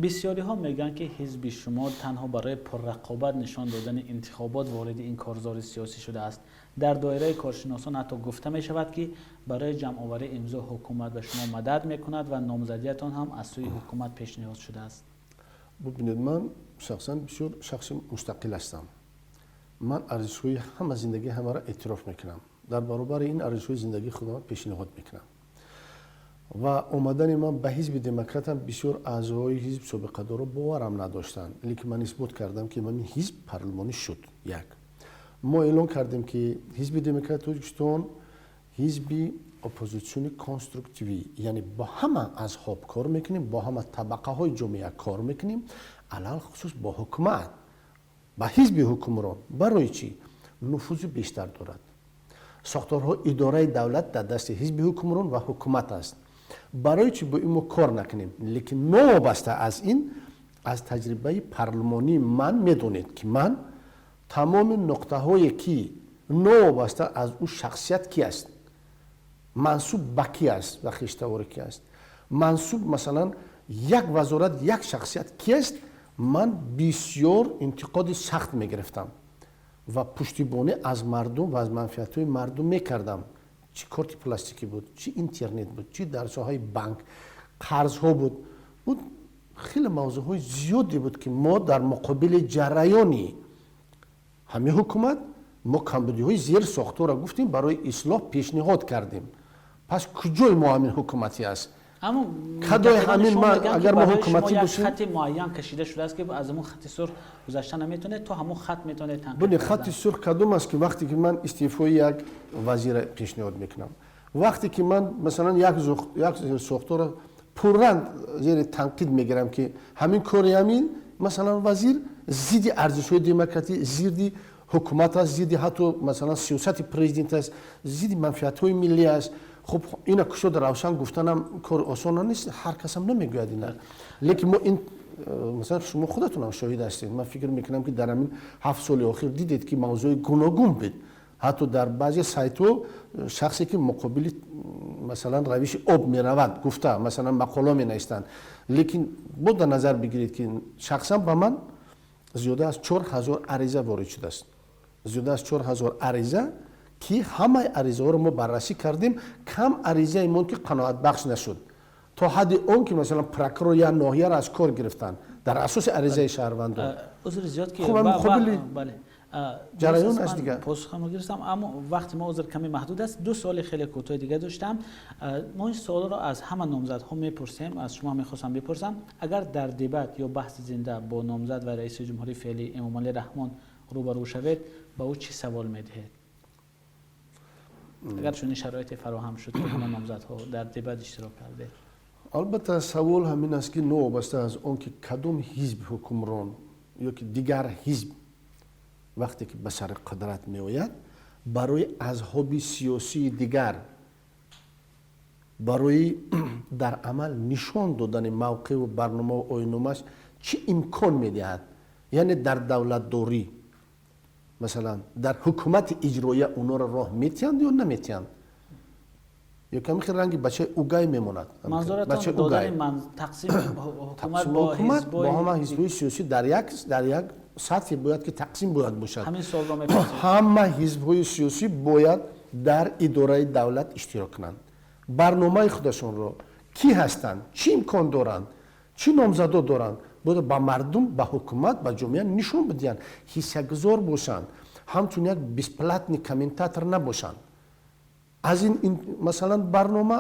بسیاری ها میگن که حزب شما تنها برای پررقابت نشان دادن انتخابات وارد این کارزار سیاسی شده است. در دایره کارشناسان حتی گفته می شود که برای جمع آوری امضا حکومت به شما مدد می کند و نامزدیتان هم از سوی حکومت پیشنهاد شده است. ببینید، من شخصا بسیار شخص مستقل هستم. من ارزش‌های همه زندگی همه را اعتراف میکنم. در برابر این ارزش‌های زندگی خودم پیشنهاد میکنم. و اومدن من به حزب دموکرات هم بسیار اعضای حزب سابقه دارا باورم نداشتند، لیکن من اثبات کردم که من حزب پارلمانی شد. یک، ما اعلام کردیم که حزب دموکرات تاجیکستان حزب اپوزیسیون کنسترکتیوی، یعنی با همه اصحاب کار میکنیم، با همه طبقه های جامعه کار میکنیم، علل خصوص با حکومت، با حزب حکمران. برای چی؟ نفوذ بیشتر دارد. ساختارها اداره دولت در دست حزب حکمران و حکومت است. برای چی با این ما کار نکنیم؟ لیکن نوابسته از این، از تجربه پارلمانی من میدونید که من تمام نقطه هایی که نوابسته از اون شخصیت کی است، منصوب به کی است و خیشتوار کی است، منصوب مثلا یک وزارت یک شخصیت کی است، من بسیار انتقاد سخت میگرفتم و پشتیبانی از مردم و از منفعت های مردم میکردم. چی کارت پلاستیکی بود، چی اینترنت بود، چی درس‌های بانک، قرض‌ها بود خیلی موضوع‌های زیادی بود که ما در مقابل جریانی همه حکومت ما کمبودی‌های زیر ساختار را گفتیم، برای اصلاح پیشنهاد کردیم. پس کجای ما همین حکومتی است؟ اما کدای همین ما اگر ما حکومتی باشیم، خط معین کشیده شده است که از همون خط سرخ گذشته نمیتونه، تو همون خط میتونه تنقیب. خط سرخ کدوم است که وقتی که من استعفای یک وزیر پیشنهاد میکنم، وقتی که من مثلا یک ساختار پررنگ زیر تنقید میگیرم که همین کاری همین مثلا وزیر ضد ارزش‌های دموکراتی، ضد حکومت است، ضد حتی مثلا سیاست پرزیدنت است، ضد منفعت‌های ملی است. خب اینا که شد روشن گفتنم کار آسان نیست، هر کس هم نمیگوید اینا. لیکن ما این مثلا شما خودتون هم شاهد هستید. من فکر میکنم که در همین 7 سال اخیر دیدید که موضوع گوناگون بود. حتی در بعضی سایت‌ها شخصی که مقابل مثلا روش آب میرود گفته، مثلا مقاله مینویسند. لیکن بود در نظر بگیرید که شخصا به من زیاده از 4000 عریضه وارد شده است. زیاده از 4000 عریضه که همه عریضه ها رو ما بررسی کردیم. کم عریضه ایمان که قناعت بخش نشد، تا حد اون که مثلا پراکرور یا ناحیه را از کار گرفتن در اساس عریضه شهروندان. عذر زیاد که بله جریان است دیگه. پاسخم گرفتم، اما وقتی ما عذر کمی محدود است. 2 سوال خیلی کوتاه دیگه داشتم. ما این سوال رو از همه نامزدها میپرسیم، از شما میخواستم بپرسم اگر در دیبات یا بحث زنده با نامزد و رئیس جمهوری فعلی امامعلی رحمان روبرو شوید، با او چی سوال میدهید؟ اگر چون شرایط فراهم شد که همه نامزدها در دیبات اشتراک کرده. البته سوال همین است که نوابسته از اون که کدوم حزب حکمران یا که دیگر حزب وقتی که به سر قدرت می آید، برای اصحاب سیاسی دیگر برای در عمل نشان دادن موقع و برنامه و آیین‌نامه‌اش چه امکان می دهد. یعنی در دولت داری مثلا در حکومت اجرایی اونا را راه میتیند یا نمیتیند، یا کمی خیلی رنگی بچه اوگای میموند. منظورتان دادن تقسیم حکومت با همه حزب‌های سیاسی در یک سطحی باید که تقسیم باید باشد. همین سوال را میپرسید. همه حزب‌های سیاسی باید در اداره دولت اشتراک کنند. برنامه خودشون رو کی هستند، چی امکان دارند، چی نامزدا دارند، باید با مردم، با حکومت، با جامعه نشون بدهند، حصه‌گذار باشند، همچون یک بیسپلاتنی کامنتاتور نباشند. از این مثلا برنامه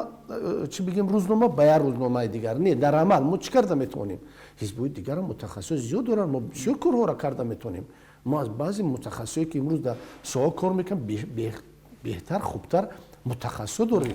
چی بگیم روزنامه به یک روزنامه دیگر نه، در عمل ما چی کرده میتونیم؟ حزب‌های دیگر متخصص زیاد دارن، ما بسیار کارها را کرده میتونیم. ما از بعضی متخصصی که امروز در سوال کار میکنن بهتر خوبتر متخصص داریم.